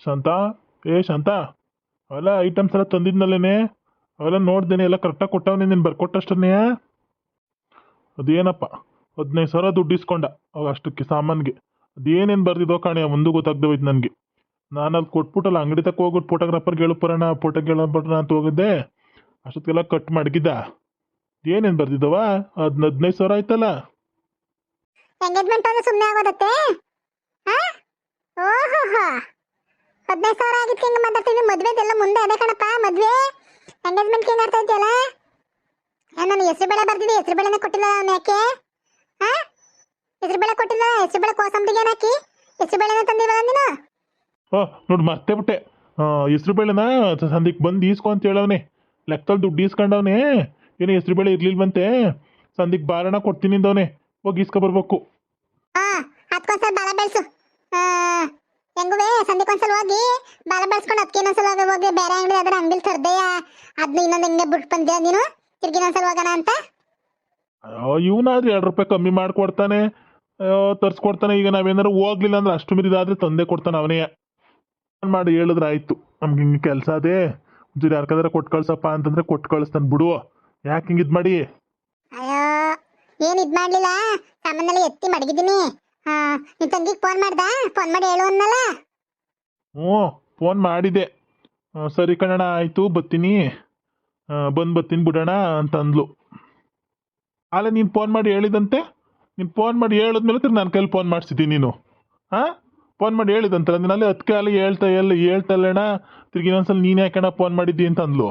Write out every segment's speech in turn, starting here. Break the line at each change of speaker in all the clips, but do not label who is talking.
ಶಾಂತ, ಏ ಶಾಂತ, ಅವೆಲ್ಲ ಐಟಮ್ಸ್ ಎಲ್ಲ ತಂದಿದ್ನಲ್ಲೇನೆ, ಅವೆಲ್ಲ ನೋಡ್ದೇನೆ, ಎಲ್ಲ ಕರೆಕ್ಟಾಗಿ ಕೊಟ್ಟವನೇ, ನೀನು ಬರ್ಕೊಟ್ಟಷ್ಟೇ. ಅದೇನಪ್ಪ 15,000 ದುಡ್ಡು ಇಸ್ಕೊಂಡ ಅವಾಗ ಅಷ್ಟಕ್ಕೆ ಸಾಮಾನಿಗೆ. ಅದೇನೇನು ಬರ್ದಿದ್ದೋ ಕಾಣೆ ಒಂದು ಗೊತ್ತಾಗ್ದೋಯ್ತು ನನಗೆ. ನಾನು ಅಲ್ಲಿ ಕೊಟ್ಬಿಟ್ಟಲ್ಲ ಅಂಗಡಿ ತಕ್ಕ ಹೋಗ್ಬಿಟ್ಟು ಫೋಟೋಗ್ರಾಫರ್ಗೆ ಹೇಳಪ್ಪರೋಣ, ಫೋಟೋಗೆ ಹೇಳಪ್ಪರೋಣ ಅಂತ ಹೋಗಿದ್ದೆ. ಅಷ್ಟೊತ್ತಿಗೆಲ್ಲ ಕಟ್ ಮಡಗಿದ್ದ. ಏನೇನು ಬರ್ದಿದ್ದವ? 15,000 ಆಯ್ತಲ್ಲ.
ಎಂಗೇಜ್ಮೆಂಟ್ ಅಂದ್ರೆ ಸುಮ್ಮನೆ ಆಗೋದತ್ತೆ? ಓಹೋ, 15,000 ಆಗಿತ್ತು. ಹಿಂಗೆ ಮಾತಾಡ್ತೀನಿ. ಮದ್ವೆದೆಲ್ಲ ಮುಂದೆ ಅದೇ ಕಣಪ್ಪ ಮದ್ವೆ. ಎಂಗೇಜ್ಮೆಂಟ್ ಹೆಂಗೆ ಆಡ್ತಾ ಇದೆಯಲ್ಲ? ನಾನು ಹೆಸರು ಬೇಳೆ ಬರ್ದಿದ್ದೆ, ಹೆಸರು ಬೇಳೆನೇ ಕೊಟ್ಟಿಲ್ಲ ಅವನು. ಯಾಕೆ ಹೆಸರು ಬೇಳೆ ಕೊಟ್ಟಿಲ್ಲ? ಹೆಸರು ಬೇಳೆ ಕೋಸಂಬರಿಗೆ ಹಾಕಿ ಹೆಸರು ಬೇಳೆನೇ ತಂದಿವಲ್ಲ ನೀನು.
ನೋಡಿ ಮರ್ತೇ ಬಿಟ್ಟೆ. ಹೆಸ್ರು ಬೇಳೆನ ಸಂದಿಗೆ ಬಂದು ಈಸ್ಕೊ ಅಂತ ಹೇಳವನೆ. ಲೆಕ್ಕದಲ್ಲಿ ದುಡ್ಡು ಈಸ್ಕೊಂಡವನೆ. ಏನು ಹೆಸ್ರು ಬೇಳೆ ಇರ್ಲಿಲ್ವಂತೆ, ಸಂದಿಗೆ ಬಾರಣ ಕೊಡ್ತೀನಿ ಅಂದವನೆ. ಹೋಗಿ ಈಸ್ಕೊ ಬರ್ಬೇಕು.
ಅದಕ್ಕೊಂದ್ಸಲ ಬಾಲ ಬೆಳೆಸು. ಹೆಂಗುವೆ ಸಂದಿಕೊಂದ್ಸಲ ಹೋಗಿ ಬಾಲ ಬೆಳೆಸ್ಕೊಂಡು ಅದಕ್ಕೆ ಇನ್ನೊಂದ್ಸಲ ಹೋಗಿ ಬೇರೆ ಅಂಗಡಿ ಅದರ ಅಂಗಡಿಲಿ ತರ್ದೆಯ ಅದನ್ನ ಇನ್ನೊಂದು ಹೆಂಗೆ ಬಿಟ್ಟು ಬಂದ್ಯಾ ನೀನು? ತಿರ್ಗಿ ಇನ್ನೊಂದ್ಸಲ ಹೋಗೋಣ ಅಂತ.
ಇವನಾದ್ರೆ 2 ರೂಪಾಯಿ ಕಮ್ಮಿ ಮಾಡ್ಕೊಡ್ತಾನೆ, ತರ್ಸ್ಕೊಡ್ತಾನೆ. ಈಗ ನಾವೇನಾರು ಹೋಗ್ಲಿಲ್ಲ ಅಂದ್ರೆ ಅಷ್ಟು ಮಿರಿದಾದ್ರೆ ತಂದೆ ಕೊಡ್ತಾನೆ ಅವನೇ. ಮಾಡಿ ಹೇಳಿದ್ರೆ ಆಯ್ತು, ನಮ್ಗೆ ಹಿಂಗೆ ಕೆಲಸ ಅದೇ ಒಂಚೂರು ಯಾರ್ಕಾದ್ರೆ ಕೊಟ್ಟು ಕಳ್ಸಪ್ಪ ಅಂತಂದ್ರೆ ಕೊಟ್ಟು ಕಳಿಸ್ತಾನೆ ಬಿಡು. ಯಾಕೆ ಹಿಂಗೆ ಇದು ಮಾಡಿ?
ಅಯ್ಯೋ ಏನ್ ಇದ್ ಮಾಡ್ಲಿಲ್ಲ, ಸಾಮಾನಲ್ಲಿ ಎತ್ತಿ ಮಡಗಿದ್ದೀನಿ. ನಿನ್ ತಂಗಿಗೆ ಫೋನ್ ಮಾಡ್ದ? ಫೋನ್ ಮಾಡಿ ಹೇಳು ಅನ್ನಲ್ಲ.
ಫೋನ್ ಮಾಡಿದೆ. ಸರಿ ಕಣಣ್ಣ ಆಯಿತು ಬರ್ತೀನಿ, ಬರ್ತೀನಿ ಬಿಡೋಣ ಅಂತ ಅಂದ್ಲು. ಅಲ್ಲ ನೀನು ಫೋನ್ ಮಾಡಿ ಹೇಳಿದಂತೆ, ನೀನು ಫೋನ್ ಮಾಡಿ ಹೇಳಿದ್ಮೇಲೆ ತಿರ್ಗಿ ನನ್ನ ಕೈಲಿ ಫೋನ್ ಮಾಡಿಸಿದ್ದೀನಿ ನೀನು. ಫೋನ್ ಮಾಡಿ ಹೇಳಿದಂತಲ್ಲ ನೀನು, ಅಲ್ಲಿ ಅದಕ್ಕೆ ಅಲ್ಲಿ ಹೇಳ್ತಲ್ಲಣ್ಣ, ತಿರ್ಗಿ ಇನ್ನೊಂದ್ಸಲ ನೀನು ಯಾಕಣ್ಣ ಫೋನ್ ಮಾಡಿದ್ದಿ ಅಂತ ಅಂದ್ಲು.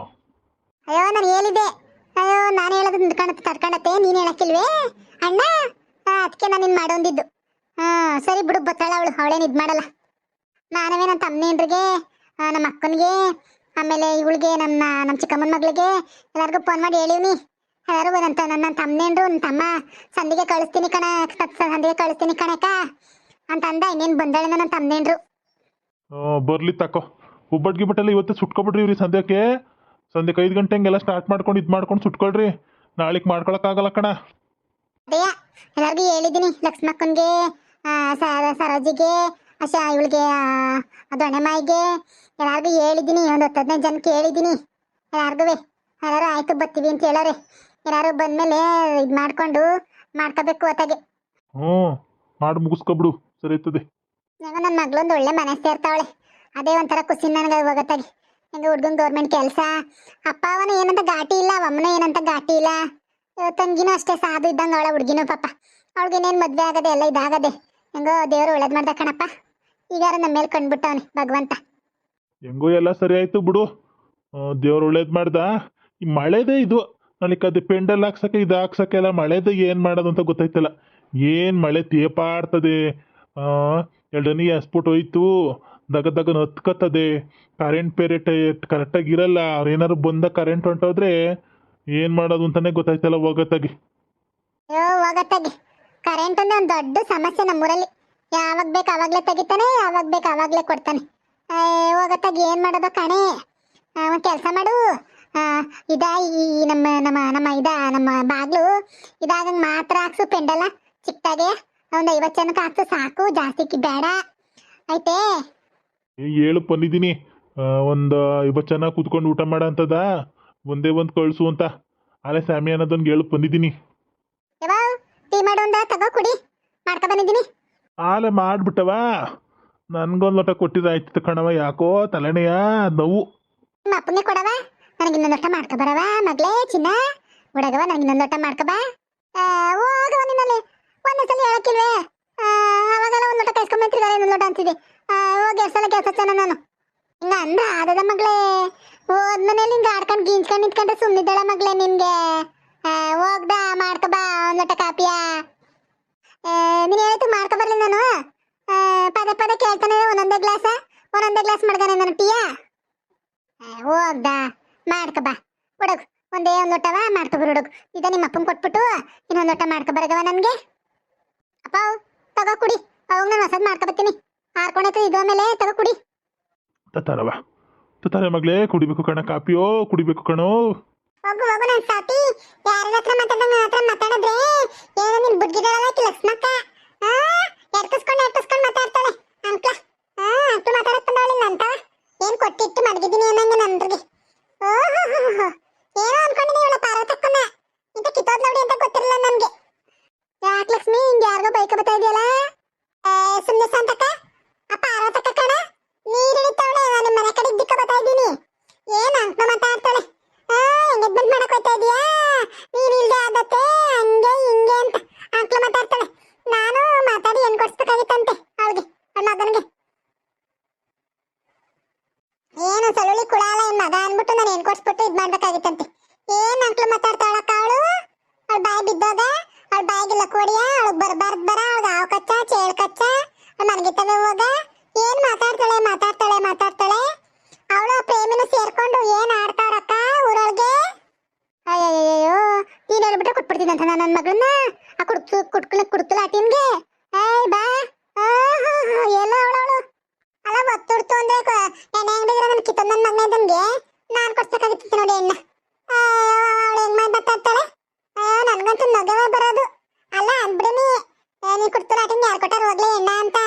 ಅಯ್ಯೋ ನಾನು ಹೇಳಿದೆ. ಅಯ್ಯೋ ನಾನು ಹೇಳೋದು ತಡ್ಕೊಂಡತ್ತೆ, ನೀನು ಹೇಳಕ್ಕಿಲ್ವೇ ಅಣ್ಣ? ಅದಕ್ಕೆ ನಾನು ಇನ್ನು ಮಾಡೋಂದಿದ್ದು. ಸರಿ ಬಿಡು, ಬತ್ತಾಳ ಅವಳೇನು ಇದು ಮಾಡಲ್ಲ. ನಾನವೇ ನನ್ನ ತಮ್ಮನೇನ್ರಿಗೆ, ನಮ್ಮ ಅಕ್ಕನಿಗೆ, ಆಮೇಲೆ ಇವಳಿಗೆ, ನಮ್ಮ ಚಿಕ್ಕಮ್ಮನ ಮಗಳಿಗೆ ಎಲ್ಲರಿಗೂ ಫೋನ್ ಮಾಡಿ ಹೇಳಿವ್ನಿ. ಎಲ್ಲರೂ ನನ್ನ ತಮ್ಮನೇನ್ರು, ನನ್ನ ತಮ್ಮ ಸಂದಿಗೆ ಕಳಿಸ್ತೀನಿ ಕಣಕ್ಕ ಅಂತ ಅಂದ. ಇನ್ನೇನು ಬಂದಾಳೆ ನನ್ನ ತಮ್ಮನೇನ್ರು.
ಬರ್ಲಿ ತಕೋ. ಒಬ್ಬಟ್ಟಿಗೆ ಬಟ್ಟೆಲ್ಲ ಇವತ್ತೇ ಸುಟ್ಕೊಬಿಡ್ರಿ ಇವ್ರಿ. ಸಂಧ್ಯಕ್ಕೆ 5 ಗಂಟೆ ಹಂಗೆಲ್ಲ ಸ್ಟಾರ್ಟ್ ಮಾಡ್ಕೊಂಡು ಇದು ಮಾಡ್ಕೊಂಡು ಸುಟ್ಕೊಳ್ರಿ. ನಾಳೆಗೆ ಮಾಡ್ಕೊಳಕ್ಕಾಗಲ್ಲ ಕಣ.
ಅದೇ ಎಲ್ಲರಿಗೂ ಹೇಳಿದ್ದೀನಿ, ಲಕ್ಷ್ಮಕ್ಕನ್ಗೆ, ಸರೋಜಿಗೆ, ಇವಳಿಗೆ ದೊಣ್ಣೆಮಾಯಿಗೆ ಎಲ್ಲರಿಗೂ ಹೇಳಿದ್ದೀನಿ. ಒಂದು 10-15 ಜನಕ್ಕೆ ಹೇಳಿದ್ದೀನಿ ಎಲ್ಲರಿಗೂ. ಎಲ್ಲರೂ ಆಯ್ತು ಬರ್ತೀವಿ ಅಂತ ಹೇಳೋರೆ. ಎಲ್ಲರೂ ಬಂದಮೇಲೆ ಇದು ಮಾಡ್ಕೋಬೇಕು ಹೊತ್ತಾಗೆ.
ಮಾಡಿ ಮುಗಿಸ್ಕೊಬಿಡು, ಸರಿ ಇರ್ತದೆ.
ಹೆಂಗೋ ನನ್ನ ಮಗಳೊಂದು ಒಳ್ಳೆ ಮನೆ ಸೇರ್ತಾವಳೆ, ಅದೇ ಒಂಥರ ಖುಷಿ ನನಗೆ ಹೋಗತ್ತಾಗಿ. ಹೆಂಗೆ ಹುಡ್ಗನ್ ಗೌರ್ಮೆಂಟ್ ಕೆಲಸ, ಅಪ್ಪ ಅವನು ಏನಂತ ಘಾಟಿ ಇಲ್ಲ, ಅಮ್ಮನೂ ಏನಂತ ಘಾಟಿ ಇಲ್ಲ. ತಂಗಿನೂ ಅಷ್ಟೇ ಸಾಧು ಇದ್ದಂಗೆ ಅವಳ ಹುಡುಗಿನೂ. ಪಾಪ ಅವಳಿಗೇನೇನು ಮದುವೆ ಆಗದೆ ಎಲ್ಲ ಇದಾಗದೆ. ಹೆಂಗೋ ದೇವರು ಒಳ್ಳೇದು ಮಾಡ್ದ ಕಣಪ್ಪ. ಈಗಾರ ನಮ್ಮ ಮೇಲೆ ಕಂಡ್ಬಿಟ್ಟವನೆ ಭಗವಂತ.
ಹೆಂಗೋ ಎಲ್ಲ ಸರಿ ಆಯ್ತು ಬಿಡು, ದೇವ್ರು ಒಳ್ಳೇದು ಮಾಡ್ದ. ಈ ಮಳೆದೇ ಇದು ನನಗೆ, ಅದು ಪೆಂಡಲ್ ಹಾಕ್ಸಕ್ಕೆ ಇದು ಹಾಕ್ಸಕ್ಕೆ ಎಲ್ಲ ಮಳೆದೇ ಏನು ಮಾಡೋದು ಅಂತ ಗೊತ್ತಾಯ್ತಲ್ಲ. ಏನು ಮಳೆ ತೇಪಾಡ್ತದೆ, ಎರಡನೇ ಎಸ್ಬಿಟ್ಟು ಹೋಯ್ತು, ದಗದಗನ ಹತ್ಕತ್ತದೆ. ಕರೆಂಟ್ ಬೇರೆ ಕರೆಕ್ಟಾಗಿ ಇರಲ್ಲ. ಅವ್ರೇನಾದ್ರು ಬಂದ ಕರೆಂಟ್ ಹೊಂಟೋದ್ರೆ ಏನು ಮಾಡೋದು ಅಂತಾನೆ ಗೊತ್ತಾಯ್ತಲ್ಲ. ಹೋಗತ್ತಾಗಿ
ಕರೆಂಟ್ ಅಂದ್ರೆ ಒಂದು ದೊಡ್ಡ ಸಮಸ್ಯೆ ನಮ್ಮೂರಲ್ಲಿ. ಯಾವಾಗ ಬೇಕು ಆವಾಗಲೇ ತೆಗಿತಾನೆ, ಯಾವಾಗ ಬೇಕು ಆವಾಗಲೇ ಕೊಡ್ತಾನೆ. ಹೋಗತ್ತಾಗಿ ಏನು ಮಾಡೋದು ಕಣೆ? ಒಂದು ಕೆಲಸ ಮಾಡು, ಈ ನಮ್ಮ ಬಾಗ್ಲು ಇದಾಗಂಗೆ ಮಾತ್ರ ಹಾಕ್ಸು ಪೆಂಡಲ್ಲ ಚಿಕ್ಕದಾಗೆ. ಒಂದು 50 ಜನಕ್ಕೆ ಹಾಕ್ಸು ಸಾಕು, ಜಾಸ್ತಿ ಬೇಡ ಆಯ್ತೇ?
ಹೇಳು ಬಂದಿದ್ದೀನಿ, ಒಂದು 50 ಜನ ಕೂತ್ಕೊಂಡು ಊಟ ಮಾಡೋ ಅಂತದ, ಒಂದೇ ಒಂದು ಕಳಿಸು ಅಂತ. ಅಲ್ಲೇ ಸ್ಯಾಮಿ ಅನ್ನೋದೊಂದು ಹೇಳು ಬಂದಿದ್ದೀನಿ.
ಯಾವಾಗ ಟೀ ಮಾಡೋಂದ ತಗೋ ಕುಡಿ, ಮಾಡ್ಕೊ ಬಂದಿದ್ದೀನಿ.
ಆಲೆ ಮಾಡ್ಬಿಟ್ಟವ, ನನ್ಗೊಂದು ಲೋಟ ಕೊಟ್ಟಿದ್ರೆ ಆಯ್ತು ಕಣವ. ಯಾಕೋ ತಲೆನೆಯ ನೋವು.
ನಿಮ್ಮ ಅಪ್ಪನಿಗೆ ಕೊಡವ, ನನಗೆ ಇನ್ನೊಂದು ಲೋಟ ಮಾಡ್ಕೊ ಬರವ ಮಗಳೇ ಚಿನ್ನ. ಹುಡುಗವ ನನಗೆ ಇನ್ನೊಂದು ಲೋಟ ಮಾಡ್ಕೊ ಬಾ. ಹೋಗವ ನಿನ್ನಲ್ಲಿ ಒಂದೊಂದ್ಸಲ ಹೇಳಕ್ಕಿಲ್ವೇ? ಅವಾಗೆಲ್ಲ ಒಂದು ಲೋಟ ಕೈಸ್ಕೊಂಬಂತಿದ್ದಾರೆ, ಇನ್ನೊಂದು ಲೋಟ ಅಂತಿದ್ದೆ. ಹೋಗಿ 2 ಸಲ ಕೆಲಸ ಚೆನ್ನ ನಾನು ಹಿಂಗ ಅಂದ ಆದದ ಮಗಳೇ. ಹೋದ್ಮನೇಲಿ ಹಿಂಗೆ ಆಡ್ಕೊಂಡು ಗೀಂಚ್ಕೊಂಡು ನಿಂತ್ಕೊಂಡ್ರೆ ಸುಮ್ಮನಿದ್ದಾಳ ಮಗಳೇ ನಿನ್ಗೆ. ಹೋಗ್ದ ಮಾಡ್ಕೊ ಬಾ ಒಂದು ಲೋಟ ಕಾಪಿಯ. ನೀನು ಹೇಳಿತು ಮಾಡ್ಕೊ ಬರ್ಲಿ ನಾನು. ಪದೇ ಕೇಳ್ತಾನೆ ಒಂದೊಂದೇ ಗ್ಲಾಸ್ ಮಾಡ್ದಾನೆ ನಾನು ಟೀಯ. ಹೋಗ್ದ ಮಾಡ್ಕೊ ಬಾ ಹುಡುಗ. ಒಂದೇ ಒಂದು ಲೋಟವ ಮಾಡ್ಕೊ ಬರು ಹುಡುಗ. ಇದ ನಿಮ್ಮ ಅಪ್ಪನ ಕೊಟ್ಬಿಟ್ಟು ಇನ್ನೊಂದು ಲೋಟ ಮಾಡ್ಕೊ ಬರಗವ ನನಗೆ. ಅಪ್ಪ ತಗೋ ಕುಡಿ, ಅವಾಗ ನಾನು ಹೊಸದು ಮಾಡ್ಕೊ ಬರ್ತೀನಿ. ಹಾರ್ಕೊಂಡೈತೆ ಇದು ಆಮೇಲೆ ತಗೋ ಕುಡಿ.
ತರವ ತಾರೆ ಮಗಳೇ, ಕುಡಿಬೇಕು ಕಣ ಕಾಪಿಯೋ, ಕುಡಿಬೇಕು ಕಣೋ.
ಹೋಗು ನನ್ನ ಸಾತಿ. ಯಾರ ಹತ್ರ ಮಾತಾಡಿದ್ರೆ ಏನೋ ನಿನ್ ಬುದ್ಧಿಗಳಲ್ಲ ಲಕ್ಷ್ಮಕ್ಕ. ಎಡ್ಕಿಸ್ಕೊಂಡು ಮಾತಾಡ್ತಾಳೆ ಅಂಕ್ಲ. ಅಂಕ್ಲು ಮಾತಾಡಕ್ ಬಂದವಳಿಲ್ಲ ಅಂತ ಏನ್ ಮಗ ಅನ್ಬಿಟ್ಟು ನಾನು ಏನ್ ಕೊಡ್ಸ್ಬಿಟ್ಟು ಇದ್ ಮಾಡ್ಬೇಕಾಗಿತ್ತಂತೆ. ಏನ್ ಅಂಕ್ಲು ಮಾತಾಡ್ತಾಳಕ್ಕ ಅವಳು? ಅವಳ ಬಾಯಿ ಬಿದ್ದೋಗ, ಅವಳ ಬಾಯಿಗೆಲ್ಲ ಕೊಡಿಯ, ಅವಳು ಬರ್ಬಾರ್ದು ಬರ, ಅವಳಿಗೆ ಹಾವು ಕಚ್ಚ ಚೇಳು ಕಚ್ಚ ಮನಗಿತ್ತವೆ ಹೋಗ. ಏನ್ ಮಾತಾಡ್ತಾಳೆ. ಅವಳು ಪ್ರೇಮಿನ ಸೇರ್ಕೊಂಡು ಏನ್ ಆಡ್ತಾರಕ್ಕ ಊರೊಳಗೆ? ಅಯ್ಯಯ್ಯೋ ನೀನ್ ಹೇಳ್ಬಿಟ್ರೆ ಕೊಟ್ಬಿಡ್ತೀನಂತ ನಾನು ನನ್ನ ಮಗಳನ್ನ ಆ ಕುಡ್ಕಲ ಆಟಿನ್ಗೆ. ಏಯ್ ಬಾ ಎಲ್ಲ ಅವಳವಳು ಅಲ್ಲ ಒತ್ತುಡ್ತು ಅಂದ್ರೆ ಎಣ್ಣೆ ಅಂಗಡಿಗೆ ನನ್ನ ಕಿತ್ತೊಂದು ನನ್ನ ಮಗನ ಇದ್ದಂಗೆ ನಾನು ಕೊಡ್ಸಕ್ಕಾಗಿತ್ತು ನೋಡಿ ಎಣ್ಣ. ಅವಳು ಹೆಂಗ್ ಮಾತಾಡ್ತಾಳೆ? ನನ್ಗಂತೂ ನಗವೇ ಬರೋದು. ಅಲ್ಲ ಅಂದ್ಬಿಡಿನಿ ನೀನ್ ಕುಡ್ಕಲ ಆಟಿನ್ಗೆ ಯಾರು ಕೊಟ್ಟಾರ ಹೋಗ್ಲೇ ಎಣ್ಣ ಅಂತ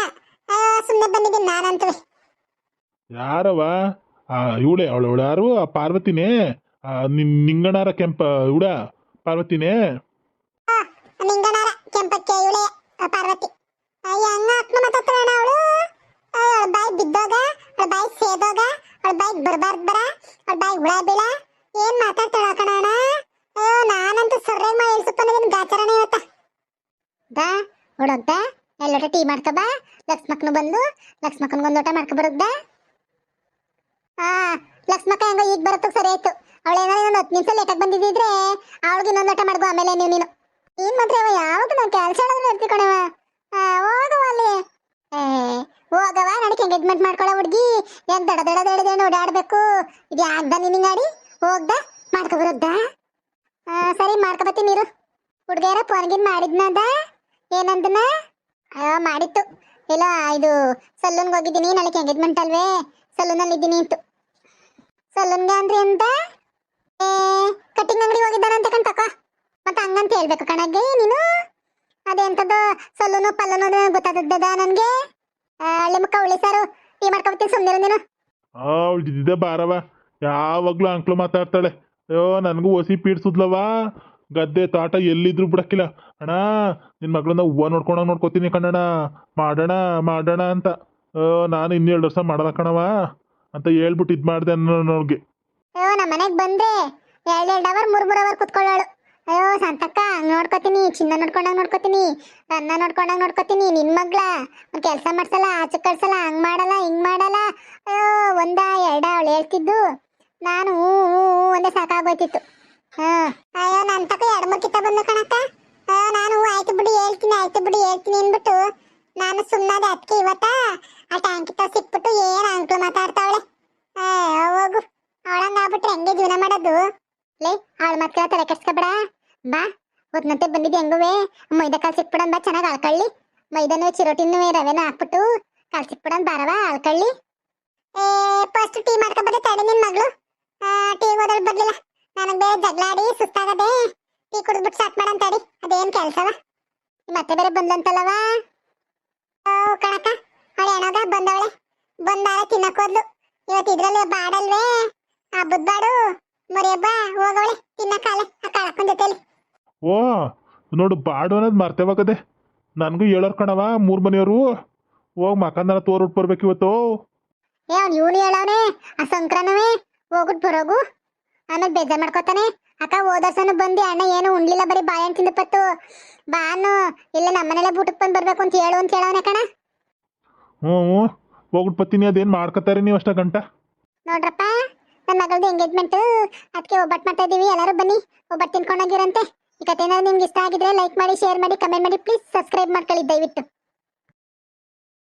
ಸುಮ್ಮನೆ ಬಂದಿದ್ದೀನಿ ನಾನಂತೂ.
ಯಾರವ ಇವಳೆ ಅವಳು ಯಾರು ಆ ಪಾರ್ವತಿನೇ? ನಿಂಗಣಾರ ಕೆಂಪ ಇವಡ ಪಾರ್ವತಿನೇ?
ನಿಂಗನಾರ ಕೆಂಪಕ್ಕೆ ಇವಳೆ ಪಾರ್ವತಿ. ಹೆಂಗ ಅಪ್ಪ ಮಾತಾಡ್ತಾಳ ಅವಳು? ಅವಳ ಬಾಯಿ ಬಿದ್ದೋಗ, ಅವಳ ಬಾಯಿ ಸೇದೋಗ, ಅವಳ ಬಾಯಿಗೆ ಬರ್ಬಾರ್ದು ಬರ, ಅವಳ ಬಾಯಿ ಹುಳ ಬೀಳ ಏನ್ ಮಾತಾಡ್ತಾಳ ಕಣಣ್ಣ? ನಾನಂತೂ ಸರ್ರೆ ಮಾಡಿ ಇಳ್ಸುತ್ತಾನೆ ಗಾಚಾರನೇ ಇವತ್ತ. ಬಾ ಹುಡುಗ್ದ ಎಲ್ಲೋಟ ಟೀ ಮಾಡ್ಕೊ ಬಾ. ಲಕ್ಷ್ಮಕ್ಕನು ಬಂದು ಲಕ್ಷ್ಮಕ್ಕನ್ಗೊಂದು ಊಟ ಮಾಡ್ಕೊ ಬರುದ್ದ. ಲಕ್ಷ್ಮಕ್ಕ ಹೆಂಗೋ ಈಗ ಬರತ್ತು ಸರಿ ಆಯ್ತು. ಅವಳೇನಾರ ಇನ್ನೊಂದು 10 ನಿಮಿಷ ಲೇಟಾಗಿ ಬಂದಿದ್ದಿದ್ರೆ ಅವಳಿಗೆ ಇನ್ನೊಂದು ಊಟ ಮಾಡ್ಕೊ ಆಮೇಲೆ ನೀನು ಏನ್ ಮಾತ್ರ ಯಾವಾಗ ನಾನು ಕೆಲಸ ಹೇಳಿದ್ರೆ ಇರ್ತಿ ಕಣವ. ಹೋಗವ ಅಲ್ಲಿ ಹೋಗವ ನನಗೆ ಎಂಗೇಜ್ಮೆಂಟ್ ಮಾಡ್ಕೊಳ್ಳೋ ಹುಡುಗಿ ಏನ್ ದಡ ಓಡಾಡ್ಬೇಕು. ಇದು ಯಾಕ್ದ ನಿನ್ನ ಗಾಡಿ ಹೋಗ್ದ ಮಾಡ್ಕೊ ಬರುದ್ದ? ಸರಿ ಮಾಡ್ಕೊ ಬತ್ತೀನಿ ನೀರು. ಹುಡುಗಿಯರ ಫೋನ್ಗಿನ್ ಮಾಡಿದ್ನದ ಏನಂದನ? ಮಾಡಿತ್ತು ಇಲ್ಲ ಇದು ಸಲೂನ್ಗೆ ಹೋಗಿದ್ದೀನಿ ನಾಳೆ ಎಂಗೇಜ್ಮೆಂಟ್ ಅಲ್ವೇ ಸಲೂನಲ್ಲಿ ಇದ್ದೀನಿ ಅಂತು. ಸಲೂನ್ಗೆ ಅಂದ್ರೆ ಅಂತ ಕಟ್ಟಿಂಗ್ ಅಂಗಡಿ ಹೋಗಿದ್ದಾನಂತ ಕಣ್ತಕ. ಮತ್ತೆ ಹಂಗಂತ ಹೇಳ್ಬೇಕು ಕಣಗ್ಗೆ ನೀನು. ಅದೆಂತದ್ದು ಸಲೂನು ಪಲ್ಲೂನು ಗೊತ್ತಾದದ್ದದ ನನಗೆ. ಹಳ್ಳಿ ಮುಖ ಉಳಿಸಾರು ಟೀ ಮಾಡ್ಕೊಬತ್ತೀನಿ ಸುಮ್ಮನೆ ನೀನು.
ಅವಳಿದ್ದೆ ಬಾರವ ಯಾವಾಗ್ಲೂ ಅಂಕ್ಲು ಮಾತಾಡ್ತಾಳೆ. ಅಯ್ಯೋ ನನಗೂ ಒಸಿ ಪೀಡ್ಸುದ್ಲವ. ಗದ್ದೆ ತೋಟ ಎಲ್ಲಿದ್ರು ಬಿಡಕ್ಕಿಲ್ಲ. ಅಣ್ಣ ನಿನ್ನ ಮಗಳನ್ನ ಹೂವು ನೋಡ್ಕೋತೀನಿ ಕಣ್ಣಣ್ಣ, ಮಾಡೋಣ ಅಂತ. ನಾನು 2 ವರ್ಷ ಮಾಡಲ್ಲ ಕಣವ ಅಂತ ಹೇಳ್ಬಿಟ್ಟು ಇದು ಮಾಡಿದೆ ಅನ್ನೋಗೆ.
ಅಯ್ಯೋ ನಮ್ಮ ಮನೆಗೆ ಬಂದ್ರೆ 2 ಅವರ್ 3 ಅವರ್ ಕುತ್ಕೊಳ್ಳೋಳು. ಅಯ್ಯೋ ಸಂತಕ್ಕ ಹಂಗ್ ನೋಡ್ಕೋತೀನಿ, ಚಿನ್ನ ನೋಡ್ಕೊಂಡಂಗ್ ಅನ್ನ ನೋಡ್ಕೊಂಡಂಗ್ ನಿನ್ ಮಗ್ಳ ಒಂದ್ ಕೆಲಸ ಮಾಡ್ಸಲ್ಲ, ಆಚೆ ಕಳ್ಸಲ್ಲ, ಹಂಗ್ ಮಾಡಲ್ಲ ಹಿಂಗ್ ಮಾಡಲ್ಲ. ಅಯ್ಯೋ 1 2 ಅವಳು ಹೇಳ್ತಿದ್ದು ನಾನು ಒಂದೇ ಸಾಕಾಗೋಯ್ತಿತ್ತು. ಅಯ್ಯೋ ನನ್ ತಕ 2-3 ಕಿತ್ತ ಬಂದು ಕಣಕ್ಕ. ನಾನು ಆಯ್ತು ಬಿಡಿ ಹೇಳ್ತೀನಿ ಅಂದ್ಬಿಟ್ಟು ನಾನು ಸುಮ್ಮನಾದೆ. ಅದಕ್ಕೆ ಇವತ್ತ ಆ ಟ್ಯಾಂಕಿತ ಸಿಕ್ಬಿಟ್ಟು ಏನ್ ಅಂಕ್ಲು ಮಾತಾಡ್ತಾವಳೆ. ಹೋಗು ಅವಳಂಗ ಆಗ್ಬಿಟ್ರೆ ಹೆಂಗೆ ಜೀವನ ಮಾಡೋದು? ಲೇ ಅವಳ ಮಕ್ಕಳ ತಲೆ ಕೆಡ್ಸ್ಕೊಬೇಡ. ಬಾ ಹೊತ್ನಂತೆ ಬಂದಿದ್ದು ಹೆಂಗುವೆ ಮೈದಾ ಕಾಲು ಸಿಕ್ಬಿಡನ್ ಬಾ. ಚೆನ್ನಾಗಿ ಅಳ್ಕಳ್ಳಿ ಮೈದಾನು ಚಿರೋಟಿನೂ ರವೆನೂ ಹಾಕ್ಬಿಟ್ಟು ಕಾಲು ಸಿಕ್ಬಿಡನ್ ಬಾರವ ಅಳ್ಕಳ್ಳಿ. ಫಸ್ಟ್ ಟೀ ಮಾಡ್ಕೊಬಂದೆ ತಡಿ ನಿನ್ ಮಗಳು. ಟೀ ಓದಲ್ ಬರ್ಲಿಲ್ಲ ನನಗೆ ಬೇರೆ ಜಗಳಾಡಿ ಸುಸ್ತಾಗದೆ. ಟೀ ಕುಡಿದ್ಬಿಟ್ಟು ಸ್ಟಾರ್ಟ್ ಮಾಡನ್ ತಡಿ. ಅದೇನ್ ಕೆಲ್ಸವ ಮತ್ತೆ ಬೇರೆ ಬಂದಂತಲ್ಲವ ಕಣಕ್ಕ. ಅವಳು ಏನೋಗ ಬಂದಾಳೆ ತಿನ್ನಕ್ ಹೋದ್ಲು. ಇವತ್ತು ಇದ್ರಲ್ಲಿ ಬಾಡಲ್ವೇ ಹಬ್ಬದ ಬಾಡು ಮರಿಯಬ್ಬ ಹೋಗವಳೆ ತಿನ್ನಕ್ಕಾಲೆ ಆ ಕಾಳಕ್ಕನ ಜೊತೆಲಿ.
ಓ ನೋಡು ಬಾಡು ಅನ್ನೋದು ಮರ್ತೇವಾಗದೆ. ನನಗೂ ಹೇಳೋರ್ ಕಣವ 3 ಮನೆಯವರು ಹೋಗಿ ಮಕಂದನ ತೋರ್ಬಿಟ್ಟು ಬರ್ಬೇಕು ಇವತ್ತು.
ಅವ್ನು ಇವನು ಹೇಳವನೆ ಆ ಸಂಕ್ರಮಣವೇ ಹೋಗ್ಬಿಟ್ಟು ಬರೋಗು. ಆಮೇಲೆ ಬೇಜಾರ್ ಮಾಡ್ಕೋತಾನೆ. ಅಕ್ಕ ಹೋದರ್ಸನು ಬಂದು ಅಣ್ಣ ಏನು ಉಣ್ಲಿಲ್ಲ ಬರೀ ಬಾಳೆಹಣ್ಣು ತಿಂದಪ್ಪತ್ತು ಬಾನು ಇಲ್ಲ ನಮ್ಮನೆಲ್ಲ ಬೂಟಕ್ಕೆ ಬಂದು ಬರ್ಬೇಕು ಅಂತ ಹೇಳವನೆ ಕಣ.
ಹ್ಞೂ ಹೋಗ್ಬಿಟ್ಟು ಬತ್ತೀನಿ. ಅದೇನು ಮಾಡ್ಕೋತಾರೆ ನೀವು ಅಷ್ಟ ಗಂಟ?
ನೋಡ್ರಪ್ಪ ನನ್ನ ಮಗಳದ್ದು ಎಂಗೇಜ್ಮೆಂಟ್ ಅದಕ್ಕೆ ಒಬ್ಬಟ್ಟು ಮಾಡ್ತಾ ಇದೀವಿ. ಎಲ್ಲರೂ ಬನ್ನಿ ಒಬ್ಬಟ್ಟು ತಿನ್ಕೊಂಡೋಗಿರಂತೆ. ಈ ಕತೆ ಏನಾದ್ರು ನಿಮ್ಗೆ ಇಷ್ಟ ಆಗಿದ್ರೆ ಲೈಕ್ ಮಾಡಿ, ಶೇರ್ ಮಾಡಿ, ಕಮೆಂಟ್ ಮಾಡಿ. ಪ್ಲೀಸ್ ಸಬ್ಸ್ಕ್ರೈಬ್ ಮಾಡ್ಕೊಳ್ಳಿ ದಯವಿಟ್ಟು.